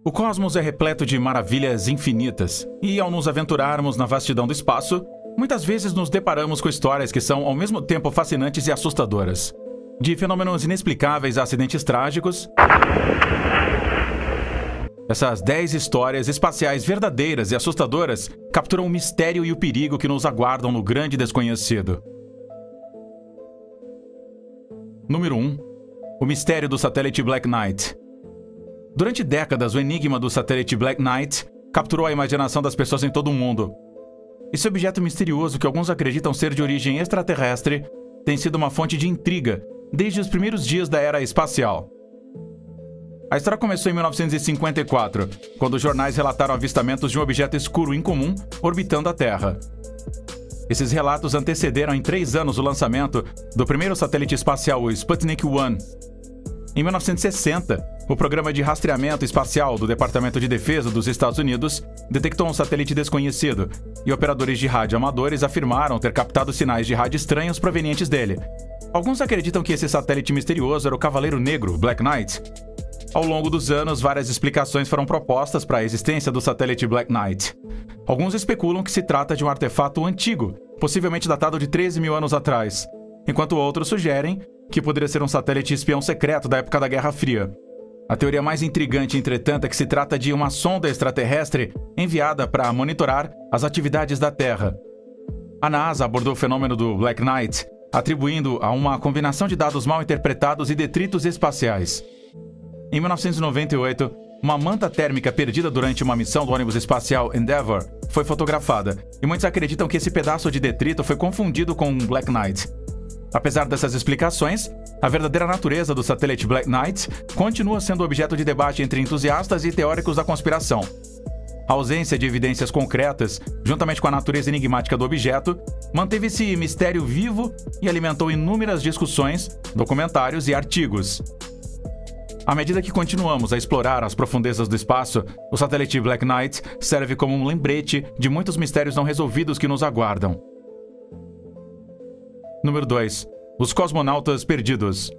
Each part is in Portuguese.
O cosmos é repleto de maravilhas infinitas, e ao nos aventurarmos na vastidão do espaço, muitas vezes nos deparamos com histórias que são ao mesmo tempo fascinantes e assustadoras. De fenômenos inexplicáveis a acidentes trágicos, essas 10 histórias espaciais verdadeiras e assustadoras capturam o mistério e o perigo que nos aguardam no grande desconhecido. Número 1. O mistério do satélite Black Knight. Durante décadas, o enigma do satélite Black Knight capturou a imaginação das pessoas em todo o mundo. Esse objeto misterioso, que alguns acreditam ser de origem extraterrestre, tem sido uma fonte de intriga desde os primeiros dias da era espacial. A história começou em 1954, quando os jornais relataram avistamentos de um objeto escuro incomum orbitando a Terra. Esses relatos antecederam em 3 anos o lançamento do primeiro satélite espacial, o Sputnik 1. Em 1960, o Programa de Rastreamento Espacial do Departamento de Defesa dos Estados Unidos detectou um satélite desconhecido, e operadores de rádio amadores afirmaram ter captado sinais de rádio estranhos provenientes dele. Alguns acreditam que esse satélite misterioso era o Cavaleiro Negro, Black Knight. Ao longo dos anos, várias explicações foram propostas para a existência do satélite Black Knight. Alguns especulam que se trata de um artefato antigo, possivelmente datado de 13 mil anos atrás, enquanto outros sugerem que poderia ser um satélite espião secreto da época da Guerra Fria. A teoria mais intrigante, entretanto, é que se trata de uma sonda extraterrestre enviada para monitorar as atividades da Terra. A NASA abordou o fenômeno do Black Knight, atribuindo a uma combinação de dados mal interpretados e detritos espaciais. Em 1998, uma manta térmica perdida durante uma missão do ônibus espacial Endeavour foi fotografada, e muitos acreditam que esse pedaço de detrito foi confundido com um Black Knight. Apesar dessas explicações, a verdadeira natureza do satélite Black Knight continua sendo objeto de debate entre entusiastas e teóricos da conspiração. A ausência de evidências concretas, juntamente com a natureza enigmática do objeto, manteve esse mistério vivo e alimentou inúmeras discussões, documentários e artigos. À medida que continuamos a explorar as profundezas do espaço, o satélite Black Knight serve como um lembrete de muitos mistérios não resolvidos que nos aguardam. Número 2. Os cosmonautas perdidos.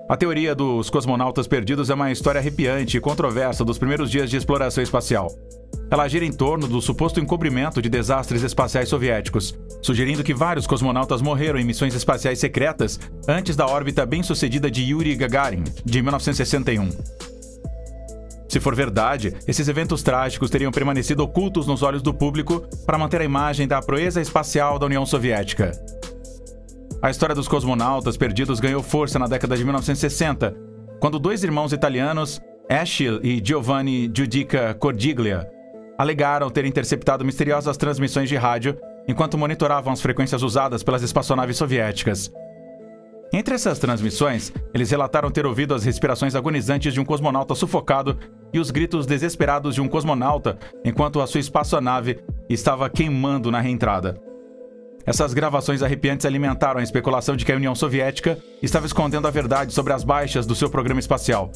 A teoria dos cosmonautas perdidos é uma história arrepiante e controversa dos primeiros dias de exploração espacial. Ela gira em torno do suposto encobrimento de desastres espaciais soviéticos, sugerindo que vários cosmonautas morreram em missões espaciais secretas antes da órbita bem-sucedida de Yuri Gagarin, de 1961. Se for verdade, esses eventos trágicos teriam permanecido ocultos nos olhos do público para manter a imagem da proeza espacial da União Soviética. A história dos cosmonautas perdidos ganhou força na década de 1960, quando 2 irmãos italianos, Achille e Giovanni Giudica Cordiglia, alegaram ter interceptado misteriosas transmissões de rádio enquanto monitoravam as frequências usadas pelas espaçonaves soviéticas. Entre essas transmissões, eles relataram ter ouvido as respirações agonizantes de um cosmonauta sufocado e os gritos desesperados de um cosmonauta enquanto a sua espaçonave estava queimando na reentrada. Essas gravações arrepiantes alimentaram a especulação de que a União Soviética estava escondendo a verdade sobre as baixas do seu programa espacial.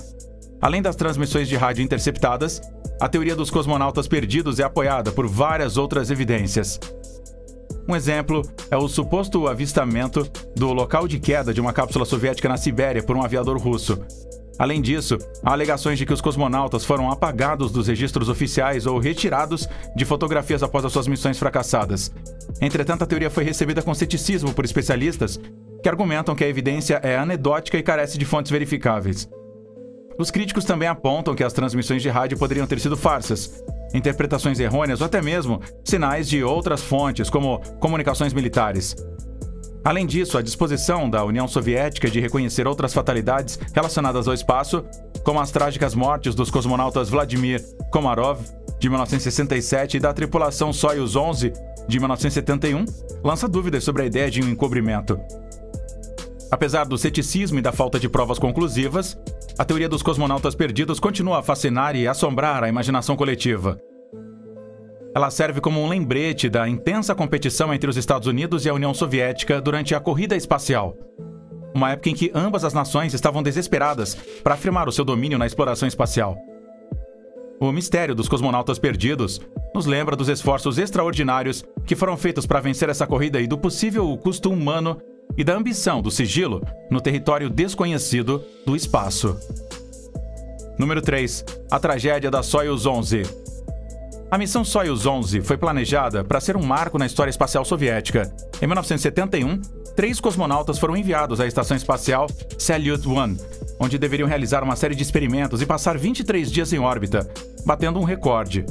Além das transmissões de rádio interceptadas, a teoria dos cosmonautas perdidos é apoiada por várias outras evidências. Um exemplo é o suposto avistamento do local de queda de uma cápsula soviética na Sibéria por um aviador russo. Além disso, há alegações de que os cosmonautas foram apagados dos registros oficiais ou retirados de fotografias após as suas missões fracassadas. Entretanto, a teoria foi recebida com ceticismo por especialistas que argumentam que a evidência é anedótica e carece de fontes verificáveis. Os críticos também apontam que as transmissões de rádio poderiam ter sido farsas, interpretações errôneas ou até mesmo sinais de outras fontes, como comunicações militares. Além disso, a disposição da União Soviética de reconhecer outras fatalidades relacionadas ao espaço, como as trágicas mortes dos cosmonautas Vladimir Komarov, de 1967, e da tripulação Soyuz 11, de 1971, lança dúvidas sobre a ideia de um encobrimento. Apesar do ceticismo e da falta de provas conclusivas, a teoria dos cosmonautas perdidos continua a fascinar e assombrar a imaginação coletiva. Ela serve como um lembrete da intensa competição entre os Estados Unidos e a União Soviética durante a corrida espacial. Uma época em que ambas as nações estavam desesperadas para afirmar o seu domínio na exploração espacial. O mistério dos cosmonautas perdidos nos lembra dos esforços extraordinários que foram feitos para vencer essa corrida e do possível custo humano e da ambição do sigilo no território desconhecido do espaço. Número 3. A tragédia da Soyuz 11. A missão Soyuz 11 foi planejada para ser um marco na história espacial soviética. Em 1971, 3 cosmonautas foram enviados à estação espacial Salyut-1, onde deveriam realizar uma série de experimentos e passar 23 dias em órbita, batendo um recorde.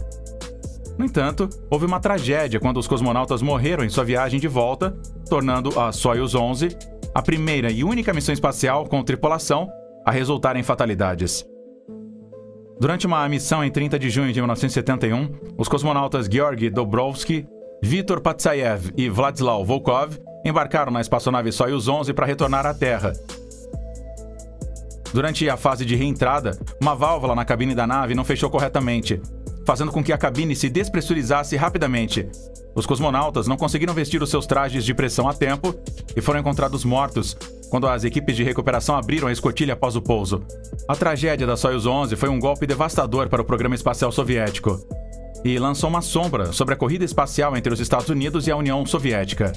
No entanto, houve uma tragédia quando os cosmonautas morreram em sua viagem de volta, tornando a Soyuz 11 a primeira e única missão espacial com tripulação a resultar em fatalidades. Durante uma missão em 30 de junho de 1971, os cosmonautas Georgy Dobrovsky, Viktor Patsayev e Vladislav Volkov embarcaram na espaçonave Soyuz 11 para retornar à Terra. Durante a fase de reentrada, uma válvula na cabine da nave não fechou corretamente, fazendo com que a cabine se despressurizasse rapidamente. Os cosmonautas não conseguiram vestir os seus trajes de pressão a tempo e foram encontrados mortos quando as equipes de recuperação abriram a escotilha após o pouso. A tragédia da Soyuz 11 foi um golpe devastador para o programa espacial soviético e lançou uma sombra sobre a corrida espacial entre os Estados Unidos e a União Soviética.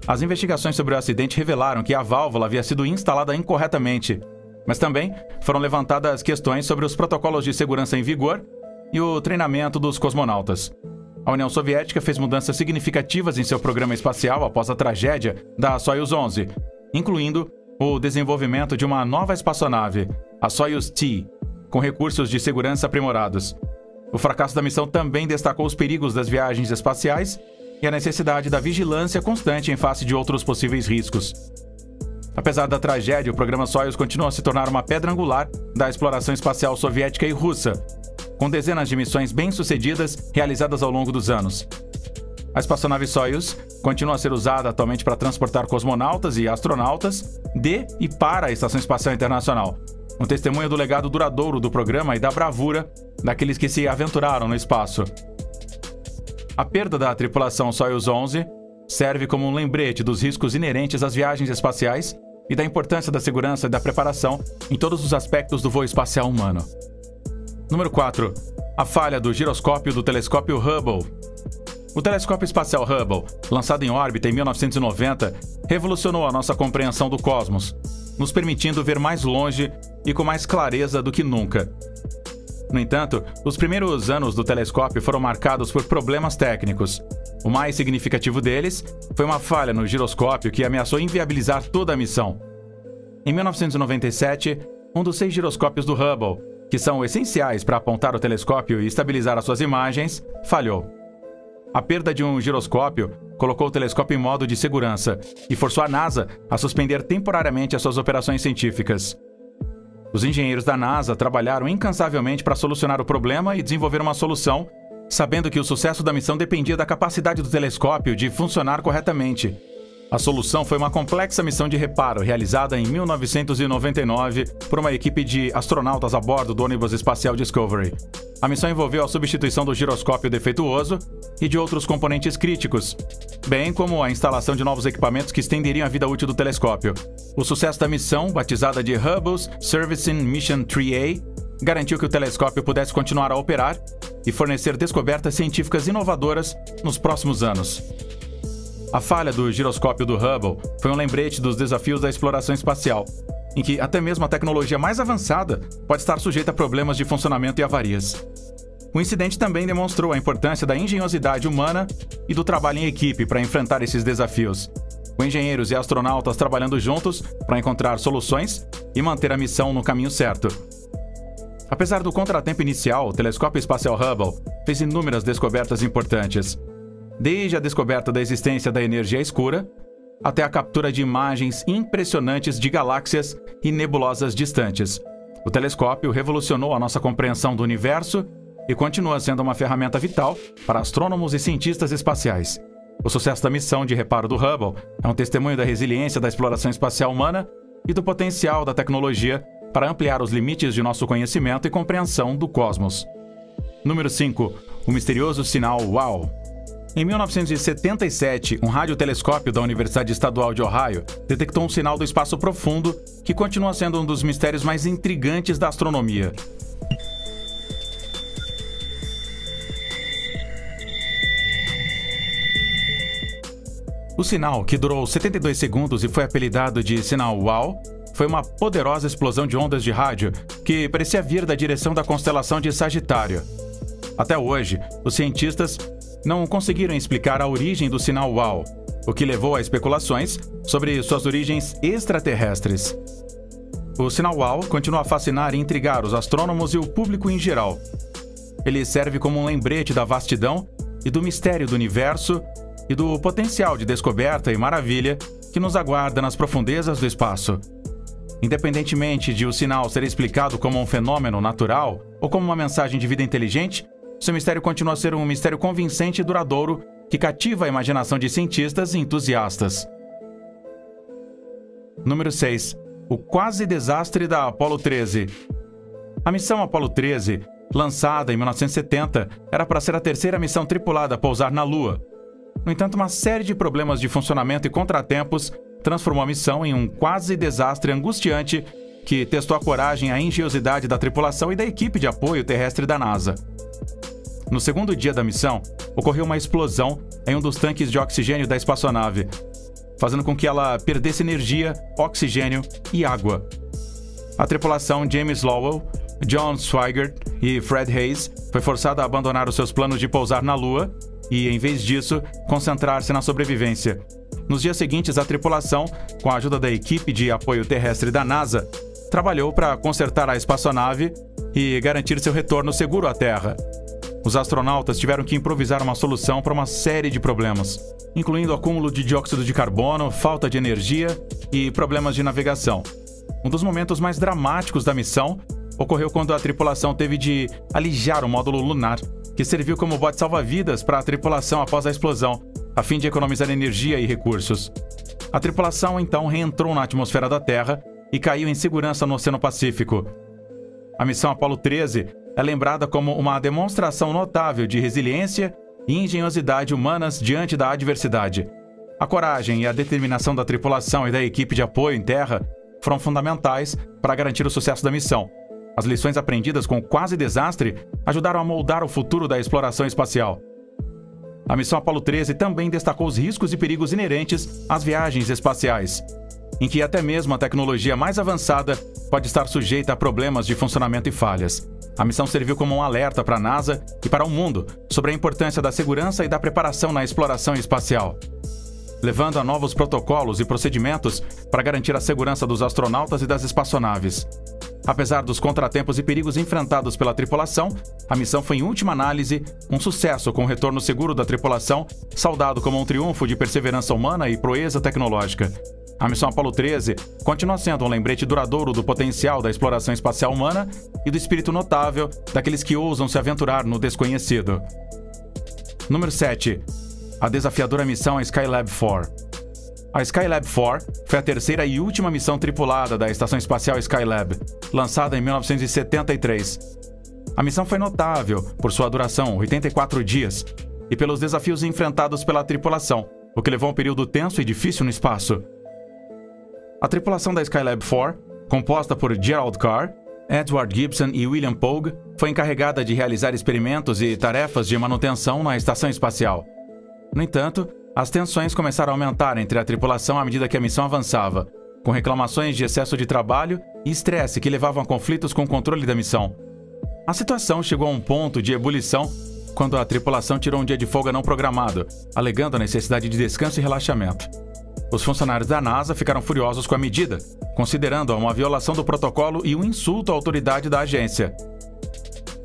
As investigações sobre o acidente revelaram que a válvula havia sido instalada incorretamente, mas também foram levantadas questões sobre os protocolos de segurança em vigor e o treinamento dos cosmonautas. A União Soviética fez mudanças significativas em seu programa espacial após a tragédia da Soyuz 11, incluindo o desenvolvimento de uma nova espaçonave, a Soyuz-T, com recursos de segurança aprimorados. O fracasso da missão também destacou os perigos das viagens espaciais e a necessidade da vigilância constante em face de outros possíveis riscos. Apesar da tragédia, o programa Soyuz continua a se tornar uma pedra angular da exploração espacial soviética e russa, com dezenas de missões bem-sucedidas realizadas ao longo dos anos. A espaçonave Soyuz continua a ser usada atualmente para transportar cosmonautas e astronautas de e para a Estação Espacial Internacional, um testemunho do legado duradouro do programa e da bravura daqueles que se aventuraram no espaço. A perda da tripulação Soyuz 11 serve como um lembrete dos riscos inerentes às viagens espaciais e da importância da segurança e da preparação em todos os aspectos do voo espacial humano. Número 4. A falha do giroscópio do telescópio Hubble. O telescópio espacial Hubble, lançado em órbita em 1990, revolucionou a nossa compreensão do cosmos, nos permitindo ver mais longe e com mais clareza do que nunca. No entanto, os primeiros anos do telescópio foram marcados por problemas técnicos. O mais significativo deles foi uma falha no giroscópio que ameaçou inviabilizar toda a missão. Em 1997, um dos 6 giroscópios do Hubble, que são essenciais para apontar o telescópio e estabilizar as suas imagens, falhou. A perda de um giroscópio colocou o telescópio em modo de segurança e forçou a NASA a suspender temporariamente as suas operações científicas. Os engenheiros da NASA trabalharam incansavelmente para solucionar o problema e desenvolver uma solução, sabendo que o sucesso da missão dependia da capacidade do telescópio de funcionar corretamente. A solução foi uma complexa missão de reparo realizada em 1999 por uma equipe de astronautas a bordo do ônibus espacial Discovery. A missão envolveu a substituição do giroscópio defeituoso e de outros componentes críticos, bem como a instalação de novos equipamentos que estenderiam a vida útil do telescópio. O sucesso da missão, batizada de Hubble's Servicing Mission 3A, garantiu que o telescópio pudesse continuar a operar e fornecer descobertas científicas inovadoras nos próximos anos. A falha do giroscópio do Hubble foi um lembrete dos desafios da exploração espacial, em que até mesmo a tecnologia mais avançada pode estar sujeita a problemas de funcionamento e avarias. O incidente também demonstrou a importância da engenhosidade humana e do trabalho em equipe para enfrentar esses desafios, com engenheiros e astronautas trabalhando juntos para encontrar soluções e manter a missão no caminho certo. Apesar do contratempo inicial, o telescópio espacial Hubble fez inúmeras descobertas importantes, desde a descoberta da existência da energia escura até a captura de imagens impressionantes de galáxias e nebulosas distantes. O telescópio revolucionou a nossa compreensão do universo e continua sendo uma ferramenta vital para astrônomos e cientistas espaciais. O sucesso da missão de reparo do Hubble é um testemunho da resiliência da exploração espacial humana e do potencial da tecnologia para ampliar os limites de nosso conhecimento e compreensão do cosmos. Número 5. O misterioso sinal WOW. Em 1977, um radiotelescópio da Universidade Estadual de Ohio detectou um sinal do espaço profundo que continua sendo um dos mistérios mais intrigantes da astronomia. O sinal, que durou 72 segundos e foi apelidado de sinal WOW, foi uma poderosa explosão de ondas de rádio que parecia vir da direção da constelação de Sagitário. Até hoje, os cientistas não conseguiram explicar a origem do sinal WOW, o que levou a especulações sobre suas origens extraterrestres. O sinal WOW continua a fascinar e intrigar os astrônomos e o público em geral. Ele serve como um lembrete da vastidão e do mistério do universo e do potencial de descoberta e maravilha que nos aguarda nas profundezas do espaço. Independentemente de o sinal ser explicado como um fenômeno natural ou como uma mensagem de vida inteligente, seu mistério continua a ser um mistério convincente e duradouro que cativa a imaginação de cientistas e entusiastas. Número 6. O quase desastre da Apollo 13. A missão Apollo 13, lançada em 1970, era para ser a terceira missão tripulada a pousar na Lua. No entanto, uma série de problemas de funcionamento e contratempos transformou a missão em um quase desastre angustiante que testou a coragem e a engenhosidade da tripulação e da equipe de apoio terrestre da NASA. No segundo dia da missão, ocorreu uma explosão em um dos tanques de oxigênio da espaçonave, fazendo com que ela perdesse energia, oxigênio e água. A tripulação James Lowell, John Swigert e Fred Hayes foi forçada a abandonar os seus planos de pousar na Lua e, em vez disso, concentrar-se na sobrevivência. Nos dias seguintes, a tripulação, com a ajuda da equipe de apoio terrestre da NASA, trabalhou para consertar a espaçonave e garantir seu retorno seguro à Terra. Os astronautas tiveram que improvisar uma solução para uma série de problemas, incluindo acúmulo de dióxido de carbono, falta de energia e problemas de navegação. Um dos momentos mais dramáticos da missão ocorreu quando a tripulação teve de alijar o módulo lunar, que serviu como bote salva-vidas para a tripulação após a explosão, a fim de economizar energia e recursos. A tripulação então reentrou na atmosfera da Terra e caiu em segurança no Oceano Pacífico. A missão Apollo 13 é lembrada como uma demonstração notável de resiliência e engenhosidade humanas diante da adversidade. A coragem e a determinação da tripulação e da equipe de apoio em terra foram fundamentais para garantir o sucesso da missão. As lições aprendidas com o quase desastre ajudaram a moldar o futuro da exploração espacial. A missão Apollo 13 também destacou os riscos e perigos inerentes às viagens espaciais, em que até mesmo a tecnologia mais avançada pode estar sujeita a problemas de funcionamento e falhas. A missão serviu como um alerta para a NASA e para o mundo sobre a importância da segurança e da preparação na exploração espacial, levando a novos protocolos e procedimentos para garantir a segurança dos astronautas e das espaçonaves. Apesar dos contratempos e perigos enfrentados pela tripulação, a missão foi, em última análise, um sucesso com o retorno seguro da tripulação, saudado como um triunfo de perseverança humana e proeza tecnológica. A missão Apollo 13 continua sendo um lembrete duradouro do potencial da exploração espacial humana e do espírito notável daqueles que ousam se aventurar no desconhecido. Número 7. A desafiadora missão Skylab 4. A Skylab 4 foi a terceira e última missão tripulada da Estação Espacial Skylab, lançada em 1973. A missão foi notável por sua duração, 84 dias, e pelos desafios enfrentados pela tripulação, o que levou a um período tenso e difícil no espaço. A tripulação da Skylab 4, composta por Gerald Carr, Edward Gibson e William Pogue, foi encarregada de realizar experimentos e tarefas de manutenção na estação espacial. No entanto, as tensões começaram a aumentar entre a tripulação à medida que a missão avançava, com reclamações de excesso de trabalho e estresse que levavam a conflitos com o controle da missão. A situação chegou a um ponto de ebulição quando a tripulação tirou um dia de folga não programado, alegando a necessidade de descanso e relaxamento. Os funcionários da NASA ficaram furiosos com a medida, considerando-a uma violação do protocolo e um insulto à autoridade da agência.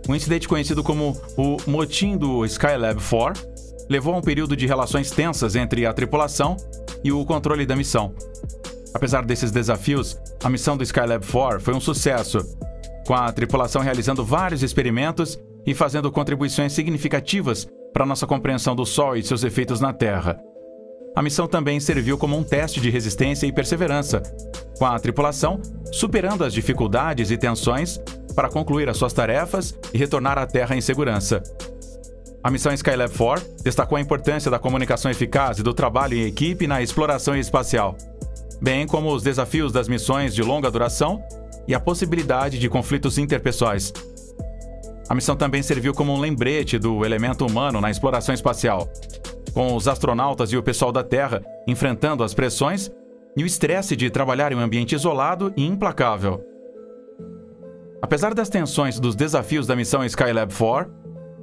Um incidente conhecido como o motim do Skylab 4 levou a um período de relações tensas entre a tripulação e o controle da missão. Apesar desses desafios, a missão do Skylab 4 foi um sucesso, com a tripulação realizando vários experimentos e fazendo contribuições significativas para nossa compreensão do Sol e seus efeitos na Terra. A missão também serviu como um teste de resistência e perseverança, com a tripulação superando as dificuldades e tensões para concluir as suas tarefas e retornar à Terra em segurança. A missão Skylab 4 destacou a importância da comunicação eficaz e do trabalho em equipe na exploração espacial, bem como os desafios das missões de longa duração e a possibilidade de conflitos interpessoais. A missão também serviu como um lembrete do elemento humano na exploração espacial, com os astronautas e o pessoal da Terra enfrentando as pressões e o estresse de trabalhar em um ambiente isolado e implacável. Apesar das tensões dos desafios da missão Skylab 4,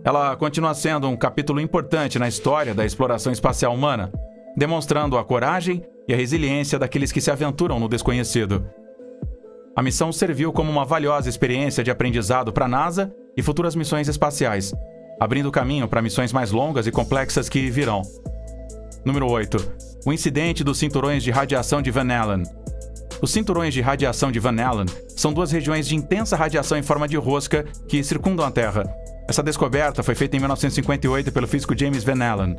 ela continua sendo um capítulo importante na história da exploração espacial humana, demonstrando a coragem e a resiliência daqueles que se aventuram no desconhecido. A missão serviu como uma valiosa experiência de aprendizado para a NASA e futuras missões espaciais, abrindo caminho para missões mais longas e complexas que virão. Número 8. O incidente dos cinturões de radiação de Van Allen. Os cinturões de radiação de Van Allen são duas regiões de intensa radiação em forma de rosca que circundam a Terra. Essa descoberta foi feita em 1958 pelo físico James Van Allen.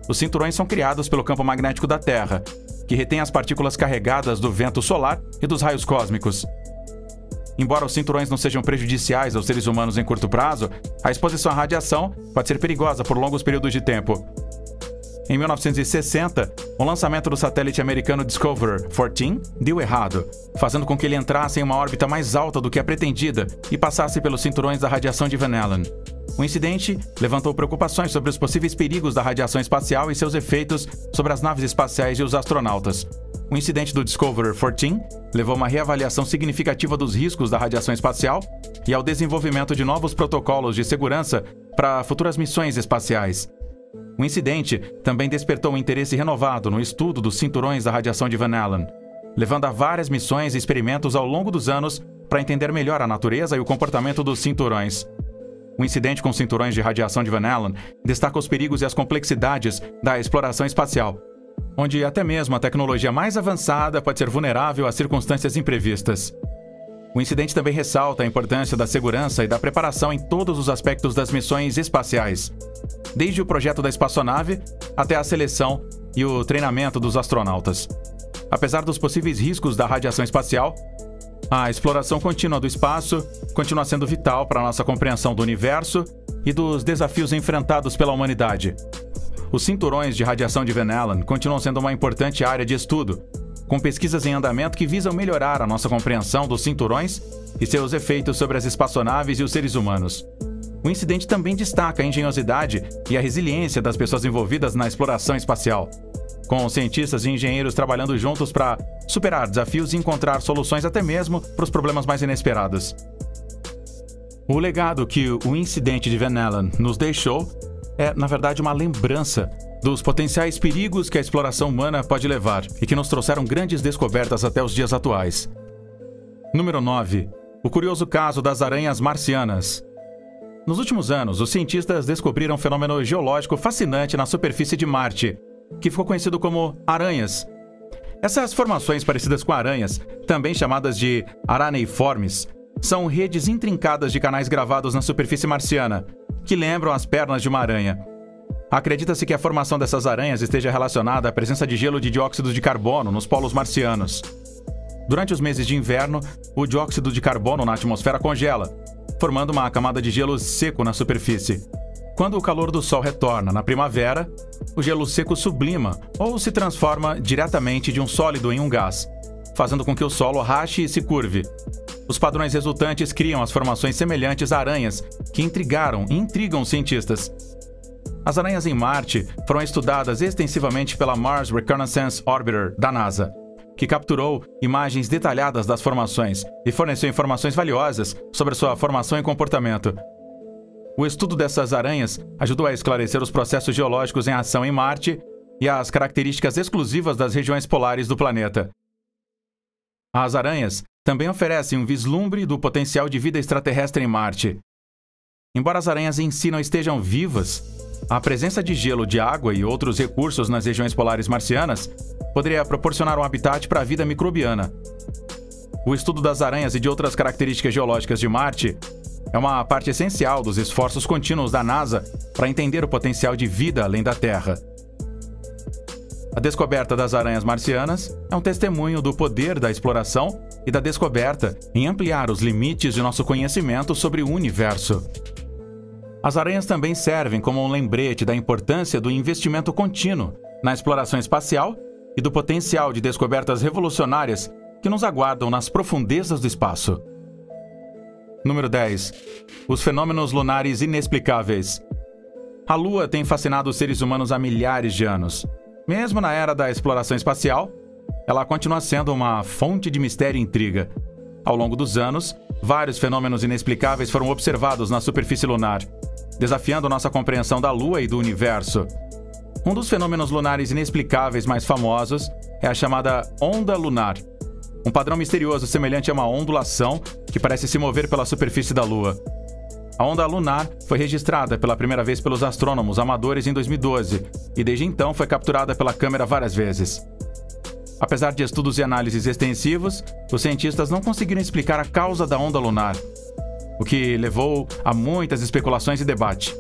Os cinturões são criados pelo campo magnético da Terra, que retém as partículas carregadas do vento solar e dos raios cósmicos. Embora os cinturões não sejam prejudiciais aos seres humanos em curto prazo, a exposição à radiação pode ser perigosa por longos períodos de tempo. Em 1960, o lançamento do satélite americano Discoverer 14 deu errado, fazendo com que ele entrasse em uma órbita mais alta do que a pretendida e passasse pelos cinturões da radiação de Van Allen. O incidente levantou preocupações sobre os possíveis perigos da radiação espacial e seus efeitos sobre as naves espaciais e os astronautas. O incidente do Discoverer 14 levou a uma reavaliação significativa dos riscos da radiação espacial e ao desenvolvimento de novos protocolos de segurança para futuras missões espaciais. O incidente também despertou um interesse renovado no estudo dos cinturões da radiação de Van Allen, levando a várias missões e experimentos ao longo dos anos para entender melhor a natureza e o comportamento dos cinturões. O incidente com cinturões de radiação de Van Allen destaca os perigos e as complexidades da exploração espacial, onde até mesmo a tecnologia mais avançada pode ser vulnerável a circunstâncias imprevistas. O incidente também ressalta a importância da segurança e da preparação em todos os aspectos das missões espaciais, desde o projeto da espaçonave até a seleção e o treinamento dos astronautas. Apesar dos possíveis riscos da radiação espacial, a exploração contínua do espaço continua sendo vital para a nossa compreensão do universo e dos desafios enfrentados pela humanidade. Os cinturões de radiação de Van Allen continuam sendo uma importante área de estudo, com pesquisas em andamento que visam melhorar a nossa compreensão dos cinturões e seus efeitos sobre as espaçonaves e os seres humanos. O incidente também destaca a engenhosidade e a resiliência das pessoas envolvidas na exploração espacial, com cientistas e engenheiros trabalhando juntos para superar desafios e encontrar soluções até mesmo para os problemas mais inesperados. O legado que o incidente de Van Allen nos deixou é, na verdade, uma lembrança dos potenciais perigos que a exploração humana pode levar e que nos trouxeram grandes descobertas até os dias atuais. Número 9. O curioso caso das aranhas marcianas. Nos últimos anos, os cientistas descobriram um fenômeno geológico fascinante na superfície de Marte, que ficou conhecido como aranhas. Essas formações parecidas com aranhas, também chamadas de araneiformes, são redes intrincadas de canais gravados na superfície marciana, que lembram as pernas de uma aranha. Acredita-se que a formação dessas aranhas esteja relacionada à presença de gelo de dióxido de carbono nos polos marcianos. Durante os meses de inverno, o dióxido de carbono na atmosfera congela, formando uma camada de gelo seco na superfície. Quando o calor do Sol retorna na primavera, o gelo seco sublima ou se transforma diretamente de um sólido em um gás, fazendo com que o solo rache e se curve. Os padrões resultantes criam as formações semelhantes a aranhas, que intrigaram e intrigam os cientistas. As aranhas em Marte foram estudadas extensivamente pela Mars Reconnaissance Orbiter da NASA, que capturou imagens detalhadas das formações e forneceu informações valiosas sobre sua formação e comportamento. O estudo dessas aranhas ajudou a esclarecer os processos geológicos em ação em Marte e as características exclusivas das regiões polares do planeta. As aranhas também oferecem um vislumbre do potencial de vida extraterrestre em Marte. Embora as aranhas em si não estejam vivas, a presença de gelo, de água e outros recursos nas regiões polares marcianas poderia proporcionar um habitat para a vida microbiana. O estudo das aranhas e de outras características geológicas de Marte é uma parte essencial dos esforços contínuos da NASA para entender o potencial de vida além da Terra. A descoberta das aranhas marcianas é um testemunho do poder da exploração e da descoberta em ampliar os limites de nosso conhecimento sobre o universo. As aranhas também servem como um lembrete da importância do investimento contínuo na exploração espacial e do potencial de descobertas revolucionárias que nos aguardam nas profundezas do espaço. Número 10. Os fenômenos lunares inexplicáveis. A Lua tem fascinado os seres humanos há milhares de anos. Mesmo na era da exploração espacial, ela continua sendo uma fonte de mistério e intriga. Ao longo dos anos, vários fenômenos inexplicáveis foram observados na superfície lunar, desafiando nossa compreensão da Lua e do universo. Um dos fenômenos lunares inexplicáveis mais famosos é a chamada onda lunar, um padrão misterioso semelhante a uma ondulação que parece se mover pela superfície da Lua. A onda lunar foi registrada pela primeira vez pelos astrônomos amadores em 2012 e desde então foi capturada pela câmera várias vezes. Apesar de estudos e análises extensivos, os cientistas não conseguiram explicar a causa da onda lunar, o que levou a muitas especulações e debate.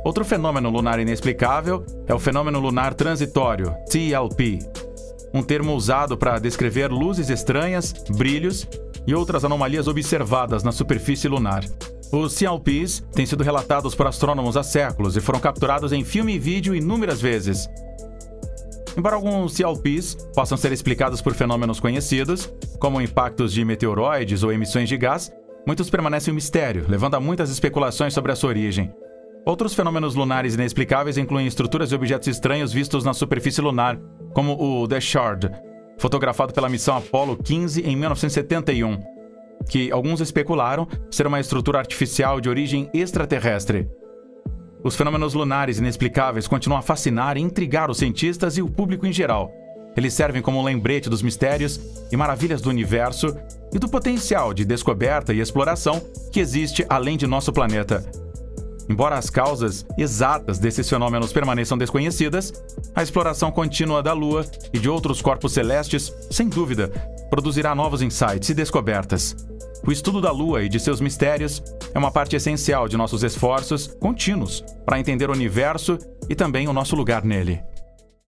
Outro fenômeno lunar inexplicável é o fenômeno lunar transitório, TLP, um termo usado para descrever luzes estranhas, brilhos e outras anomalias observadas na superfície lunar. Os CLPs têm sido relatados por astrônomos há séculos e foram capturados em filme e vídeo inúmeras vezes. Embora alguns CLPs possam ser explicados por fenômenos conhecidos, como impactos de meteoroides ou emissões de gás, muitos permanecem um mistério, levando a muitas especulações sobre a sua origem. Outros fenômenos lunares inexplicáveis incluem estruturas e objetos estranhos vistos na superfície lunar, como o The Shard, fotografado pela missão Apollo 15 em 1971, que alguns especularam ser uma estrutura artificial de origem extraterrestre. Os fenômenos lunares inexplicáveis continuam a fascinar e intrigar os cientistas e o público em geral. Eles servem como um lembrete dos mistérios e maravilhas do universo e do potencial de descoberta e exploração que existe além de nosso planeta. Embora as causas exatas desses fenômenos permaneçam desconhecidas, a exploração contínua da Lua e de outros corpos celestes, sem dúvida, produzirá novos insights e descobertas. O estudo da Lua e de seus mistérios é uma parte essencial de nossos esforços contínuos para entender o universo e também o nosso lugar nele.